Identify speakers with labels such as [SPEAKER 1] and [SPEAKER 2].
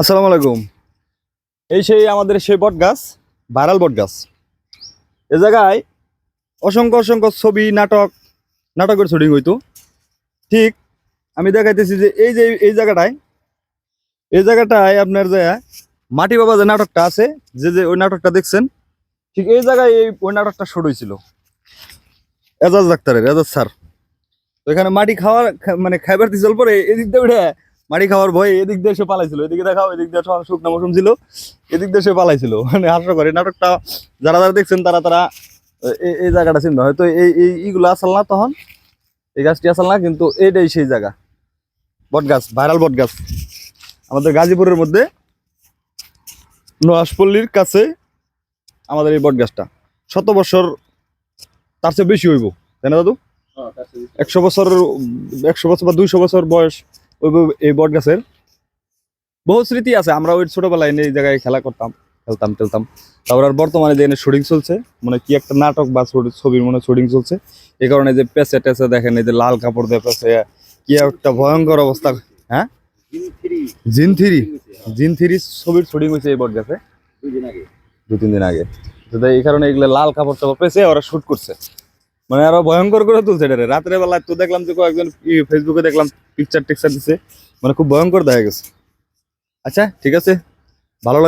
[SPEAKER 1] আসসালামু আলাইকুম। এই সেই আমাদের সেই বট গাছ, ভাইরাল বট গাছ। এ জায়গায় অসংখ্য অসংখ্য ছবি, নাটকের শুটিং হইতো। ঠিক আমি দেখাইতেছি যে এই জায়গাটায় আপনার যে মাটি বাবা যে নাটকটা আছে, যে ওই নাটকটা দেখছেন, ঠিক এই জায়গায় ওই নাটকটা শুট হয়েছিল এজাজ স্যার। তো এখানে মাটি খাওয়ার মানে খাইবার দিছিল, পরে এদিক দিয়ে উঠে মাটি খাওয়ার ভয়ে এদিক দিয়ে সে পালাইছিল। এদিকে দেখাও, এদিক দিয়ে শুকনো মৌসুম ছিল, এদিক দিয়ে সে পালাইছিল। মানে হাস্যকর এই নাটকটা। যারা যারা দেখছেন তারা তারা এই জায়গাটা চিন্তা হয়তো এইগুলো আসল না তখন, এই গাছটি আসল না, কিন্তু এইটাই সেই জায়গা। বট গাছ, ভাইরাল বট গাছ, আমাদের গাজীপুরের মধ্যে নোয়াশপল্লীর কাছে আমাদের এই বট গাছটা 100 বছর, তার চেয়ে বেশি হইব, তাই না দাদু? 100 বছর, 100 বছর বা 200 বছর বয়স হইব এই বট গাছের। বহু স্মৃতি আছে। আমরা ওই ছোটবেলায় এই জায়গায় খেলা করতাম, খেলতাম টেলতাম। তারপর আর বর্তমানে যে শুটিং চলছে, মানে কি একটা নাটক বা ছবির মনে শুটিং চলছে, এই কারণে যে পেঁচে টেচে দেখেন, এই যে লাল কাপড় দিয়ে পেঁচে, কি একটা ভয়ঙ্কর অবস্থা। হ্যাঁ, জিন থ্রি ছবির শুটিং হয়েছে এই বট গাছে 2-3 দিন আগে। তো এই কারণে এগুলো লাল কাপড় টাপড় পেঁচে ওরা শুট করছে, মানে আরো ভয়ঙ্কর করে তুলছে এটারে। রাত্রে বেলা তো দেখলাম যে কয়েকজন ফেসবুকে দেখলাম পিকচার টিকচার দিচ্ছে, মানে খুব ভয়ঙ্কর দেখা গেছে। আচ্ছা, ঠিক আছে, ভালো